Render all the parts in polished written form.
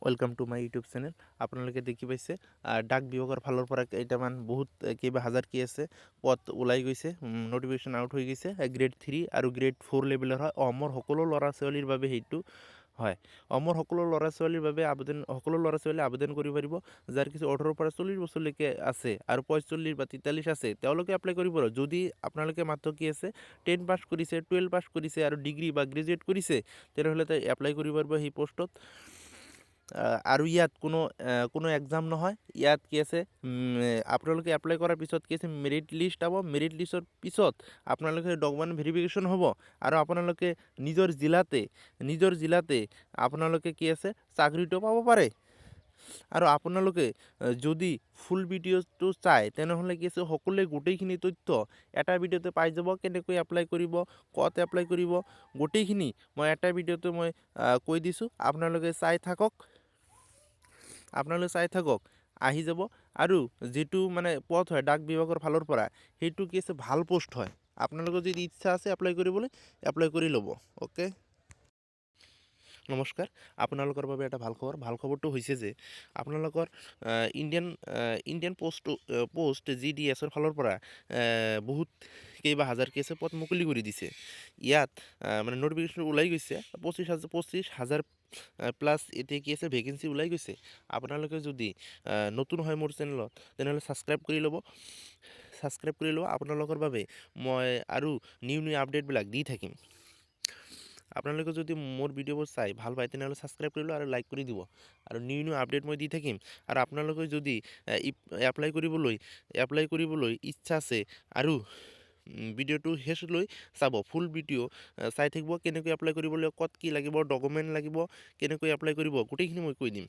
Welcome to my YouTube channel. আপোনালোকে দেখি পাইছে ডাক বিভাগৰ ফালৰ পৰা কেইটামান বহুত কেইবা হাজাৰ কি আছে পদ ওলাই গৈছে, নটিফিকেশ্যন আউট হৈ গৈছে। গ্ৰেড 3 আৰু গ্ৰেড 4 লেভেলৰ হয়। অসমৰ সকলো ল'ৰা ছোৱালীৰ বাবে সেইটো হয়। অসমৰ সকলো ল'ৰা ছোৱালীৰ বাবে সকলো ল'ৰা ছোৱালীয়ে আবেদন কৰিব পাৰিব, যাৰ কিছু 18 পৰা 40 বছৰলৈকে আছে আৰু 45 বা 43 আছে, তেওঁলোকে এপ্লাই কৰিব পাৰিব। যদি আপোনালোকে মাত্ৰ কি আছে 10 পাছ কৰিছে, 12 পাছ কৰিছে আৰু ডিগ্ৰী বা গ্ৰেজুৱেট কৰিছে, তেনেহ'লে এপ্লাই কৰিব পাৰিব সেই পোষ্টত। আৰু ইয়াত কোনো এক্সাম নহয়। ইয়াত কি আছে আপোনালোকে এপ্লাই কৰাৰ পিছত কি আছে মেৰিট লিষ্ট হ'ব। মেৰিট লিষ্টৰ পিছত আপোনালোকে ডকুমেণ্ট ভেৰিফিকেশ্যন হ'ব আৰু আপোনালোকে নিজৰ জিলাতে আপোনালোকে কি আছে চাকৰিটো পাব পাৰে। আৰু আপোনালোকে যদি ফুল ভিডিঅ'টো চায় তেনেহ'লে কি আছে সকলোৱে গোটেইখিনি তথ্য এটা ভিডিঅ'তে পাই যাব। কেনেকৈ এপ্লাই কৰিব, ক'ত এপ্লাই কৰিব, গোটেইখিনি মই এটা ভিডিঅ'তে মই কৈ দিছোঁ। আপোনালোকে চাই থাকক, আহি যাব। আৰু যিটো মানে পথ হয় ডাক বিভাগৰ ফালৰ পৰা, সেইটো কি আছে ভাল পোষ্ট হয়। আপোনালোকৰ যদি ইচ্ছা আছে এপ্লাই কৰিবলৈ, এপ্লাই কৰি ল'ব। অ'কে, নমস্কাৰ। আপোনালোকৰ বাবে এটা ভাল খবৰটো হৈছে যে আপোনালোকৰ ইণ্ডিয়ান পোষ্ট GDS ফালৰ পৰা বহুত কেইবা হাজাৰ কেছে পদ মুকলি কৰি দিছে। ইয়াত মানে নটিফিকেশ্যন ওলাই গৈছে 25,000 প্লাছ এতিয়া কি আছে ভেকেঞ্চি ওলাই গৈছে। আপোনালোকে যদি নতুন হয় মোৰ চেনেলত, তেনেহ'লে ছাবস্ক্ৰাইব কৰি ল'ব। আপোনালোকৰ বাবে মই আৰু নিউ আপডেটবিলাক দি থাকিম। আপোনালোকে যদি মোৰ ভিডিঅ'বোৰ চাই ভাল পায় তেনেহ'লে ছাবস্ক্ৰাইব কৰি ল'ব আৰু লাইক কৰি দিব। আৰু নিউ আপডেট মই দি থাকিম। আৰু আপোনালোকে যদি এপ্লাই কৰিবলৈ ইচ্ছা আছে আৰু ভিডিঅ'টো শেষলৈ চাব, ফুল ভিডিঅ' চাই থাকিব। কেনেকৈ এপ্লাই কৰিবলৈ, ক'ত কি লাগিব, ডকুমেণ্ট লাগিব, কেনেকৈ এপ্লাই কৰিব, গোটেইখিনি মই কৈ দিম।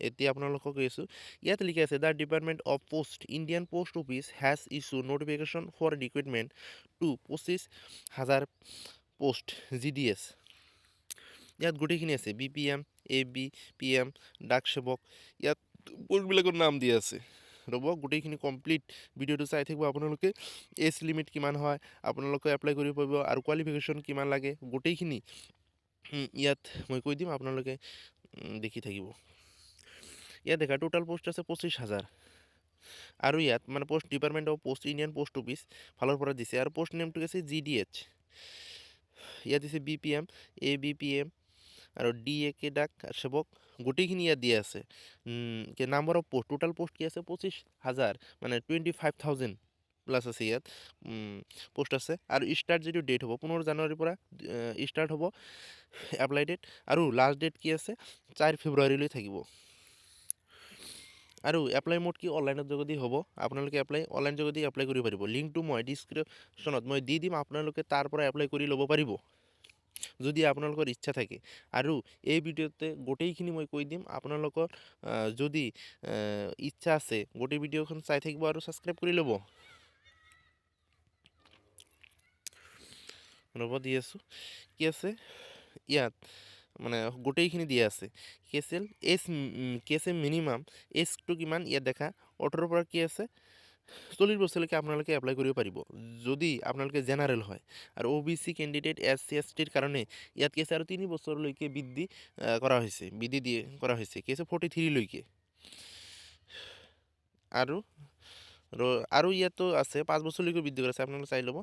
এতিয়া আপোনালোকক কৈ আছোঁ, ইয়াত লিখি আছে the department of post Indian post office has issue notification for recruitment to 25,000 post GDS। ইয়াত গোটেইখিনি আছে BPM, ABPM, ডাক সেৱক, ইয়াত পোষ্টবিলাকৰ নাম দিয়া আছে। ৰ'ব, গোটেইখিনি কমপ্লিট ভিডিঅ'টো চাই থাকিব আপোনালোকে। এজ লিমিট কিমান হয় আপোনালোকে এপ্লাই কৰিব পাৰিব আৰু কোৱালিফিকেশ্যন কিমান লাগে গোটেইখিনি ইয়াত মই কৈ দিম। আপোনালোকে দেখি থাকিব। ইয়াত দেখা টোটাল পোষ্ট আছে 25,000। আৰু ইয়াত মানে post department of post Indian post office ফালৰ পৰা দিছে। আৰু পোষ্ট নেমটো আছে GDH। ইয়াত দিছে BPM, ABPM আৰু DAK ডাক সেৱক, গোটেইখিনি ইয়াত দিয়া আছে। Number of post, total post কি আছে 25,000, মানে 25,000 প্লাছ আছে। ইয়াত পোষ্ট আছে। আৰু ষ্টাৰ্ট যিটো ডেট হ'ব 15 জানুৱাৰীৰ পৰা ষ্টাৰ্ট হ'ব এপ্লাই ডেট। আৰু লাষ্ট ডেট কি আছে 4 ফেব্ৰুৱাৰীলৈ থাকিব। আৰু এপ্লাই মোড কি অনলাইনৰ যোগেদি হ'ব। আপোনালোকে অনলাইন যোগেদি এপ্লাই কৰিব পাৰিব। লিংকটো মই ডিছক্ৰিপশ্যনত মই দি দিম। আপোনালোকে তাৰ পৰা এপ্লাই কৰি ল'ব পাৰিব যদি আপোনালোকৰ ইচ্ছা থাকে। আৰু এই ভিডিঅ'তে গোটেইখিনি মই কৈ দিম। আপোনালোকৰ যদি ইচ্ছা আছে গোটেই ভিডিঅ'খন চাই থাকিব আৰু ছাবস্ক্ৰাইব কৰি ল'ব। ৰ'ব, দি আছোঁ। কি আছে ইয়াত মানে গোটেইখিনি দিয়া আছে। কি আছিল কি আছে মিনিমাম এজটো কিমান ইয়াত দেখা 18 পৰা কি আছে 40 বছৰলৈকে আপোনালোকে এপ্লাই কৰিব পাৰিব যদি আপোনালোকে জেনাৰেল হয়। আৰু OBC কেণ্ডিডেট SC STৰ কাৰণে ইয়াত কি আছে আৰু 3 বছৰলৈকে বৃদ্ধি কৰা হৈছে কি আছে 43লৈকে। আৰু ইয়াতো আছে 5 বছৰলৈকে বৃদ্ধি কৰা আছে। আপোনালোকে চাই ল'ব।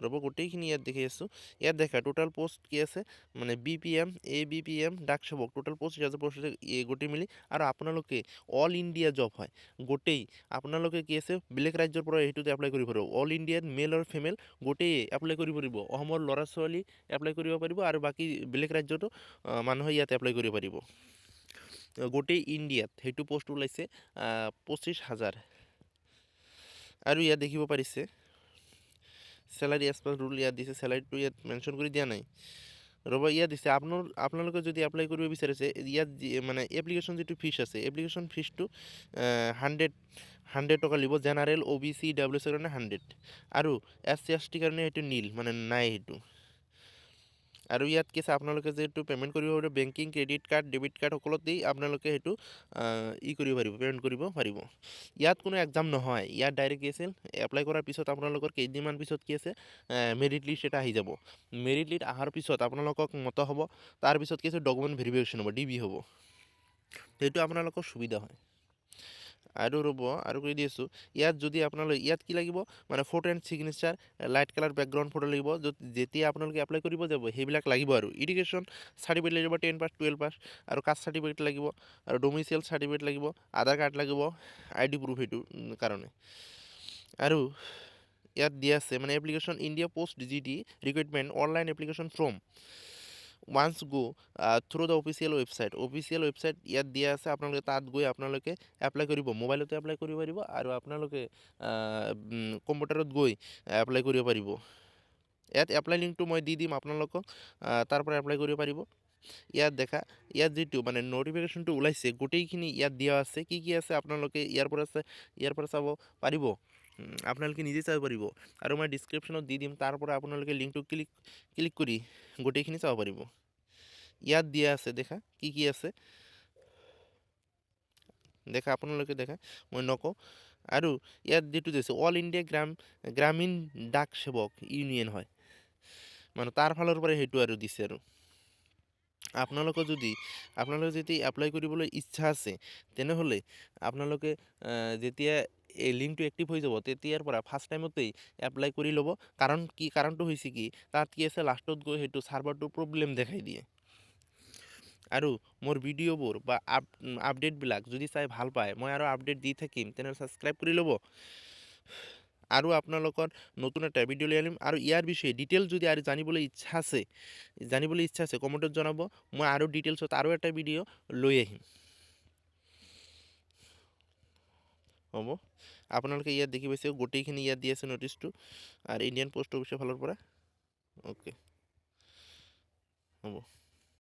ৰ'ব, গোটেইখিনি ইয়াত দেখি আছোঁ। ইয়াত দেখা টোটাল পোষ্ট কি আছে মানে BPM, ABPM, ডাক সেৱক, টোটাল পোষ্ট 3000 পোষ্ট গোটেই মিলি। আৰু আপোনালোকে অল ইণ্ডিয়া জব হয় গোটেই। আপোনালোকে কি আছে বেলেগ ৰাজ্যৰ পৰা সেইটোতে এপ্লাই কৰিব পাৰিব। অল ইণ্ডিয়াত মেল আৰু ফিমেল গোটেই এপ্লাই কৰিব পাৰিব। অসমৰ ল'ৰা ছোৱালী এপ্লাই কৰিব পাৰিব আৰু বাকী বেলেগ ৰাজ্যতো মানুহে ইয়াত এপ্লাই কৰিব পাৰিব। গোটেই ইণ্ডিয়াত সেইটো পোষ্ট ওলাইছে 25,000। আৰু ইয়াত দেখিব পাৰিছে চেলাৰী এজ পাৰ ৰুল ইয়াত দিছে। চেলাৰীটো ইয়াত মেনশ্যন কৰি দিয়া নাই। ৰ'ব, ইয়াত দিছে আপোনালোকে যদি এপ্লাই কৰিব বিচাৰিছে ইয়াত মানে এপ্লিকেশ্যন যিটো ফিজ আছে, এপ্লিকেশ্যন ফিজটো 100 টকা লাগিব। জেনাৰেল OBC WCৰ কাৰণে 100 আৰু SC ST কাৰণে সেইটো নীল, মানে নাই সেইটো। আৰু ইয়াত কি আছে আপোনালোকে যিহেতু পে'মেণ্ট কৰিব পাৰিব banking credit card debit card সকলোতেই আপোনালোকে সেইটো কৰিব পাৰিব পে'মেণ্ট কৰিব পাৰিব। ইয়াত কোনো এক্সাম নহয়, ইয়াত ডাইৰেক্ট কি আছিল এপ্লাই কৰাৰ পিছত আপোনালোকৰ কেইদিনমান পিছত কি আছে মেৰিট লিষ্ট এটা আহি যাব। মেৰিট লিষ্ট অহাৰ পিছত আপোনালোকক মতা হ'ব, তাৰপিছত কি আছে ডকুমেণ্ট ভেৰিফিকেশ্যন হ'ব, DB হ'ব। সেইটো আপোনালোকৰ সুবিধা হয়। আৰু ৰ'ব আৰু কৈ দি আছোঁ, ইয়াত যদি আপোনালোকে ইয়াত কি লাগিব মানে photo and signature light colour background photo লাগিব, যেতিয়া আপোনালোকে এপ্লাই কৰিব যাব সেইবিলাক লাগিব। আৰু এডুকেশ্যন চাৰ্টিফিকেট লাগিব 10 পাছ 12 পাছ, আৰু কাষ্ট চাৰ্টিফিকেট লাগিব, আৰু ডমিচিয়েল চাৰ্টিফিকেট লাগিব, আধাৰ কাৰ্ড লাগিব, ID প্ৰুফ সেইটো কাৰণে। আৰু ইয়াত দিয়া আছে মানে application India post GT recruitment online application form once go through the official website ইয়াত দিয়া আছে। আপোনালোকে তাত গৈ আপোনালোকে এপ্লাই কৰিব, মোবাইলতে এপ্লাই কৰিব পাৰিব, আৰু আপোনালোকে কম্পিউটাৰত গৈ এপ্লাই কৰিব পাৰিব। ইয়াত এপ্লাই লিংকটো মই দি দিম আপোনালোকক, তাৰ পৰা এপ্লাই কৰিব পাৰিব। ইয়াত দেখা ইয়াত যিটো মানে নটিফিকেশ্যনটো ওলাইছে গোটেইখিনি ইয়াত দিয়া আছে, কি কি আছে আপোনালোকে ইয়াৰ পৰা চাব পাৰিব, আপোনালোকে নিজে চাব পাৰিব। আৰু মই ডিছক্ৰিপশ্যনত দি দিম, তাৰ পৰা আপোনালোকে লিংকটো ক্লিক কৰি গোটেইখিনি চাব পাৰিব। ইয়াত দিয়া আছে দেখা কি কি আছে দেখা, আপোনালোকে দেখা মই নকওঁ। আৰু ইয়াত যিটো দিছে অল ইণ্ডিয়া গ্ৰামীণ ডাক সেৱক ইউনিয়ন হয়, মানে তাৰ ফালৰ পৰা সেইটো আৰু দিছে। আৰু আপোনালোকে যদি এপ্লাই কৰিবলৈ ইচ্ছা আছে তেনেহ'লে আপোনালোকে যেতিয়া এই লিংকটো এক্টিভ হৈ যাব তেতিয়াৰ পৰা ফাৰ্ষ্ট টাইমতেই এপ্লাই কৰি ল'ব। কাৰণটো হৈছে কি তাত কি আছে লাষ্টত গৈ সেইটো ছাৰ্ভাৰটো প্ৰব্লেম দেখাই দিয়ে। আৰু মোৰ ভিডিঅ'বোৰ বা আপডেটবিলাক যদি চাই ভাল পায়, মই আৰু আপডেট দি থাকিম, তেনেহ'লে ছাবস্ক্ৰাইব কৰি ল'ব। আৰু আপোনালোকৰ নতুন এটা ভিডিঅ' লৈ আনিম, আৰু ইয়াৰ বিষয়ে ডিটেইলছ যদি আৰু জানিবলৈ ইচ্ছা আছে কমেণ্টত জনাব, মই আৰু ডিটেইলছত আৰু এটা ভিডিঅ' লৈ আহিম। হ'ব, আপোনালোকে ইয়াত দেখি পাইছে গোটেইখিনি ইয়াত দি আছে নটিচটো, আৰু ইণ্ডিয়ান পোষ্ট অফিচৰ ফালৰ পৰা। অ'কে, হ'ব।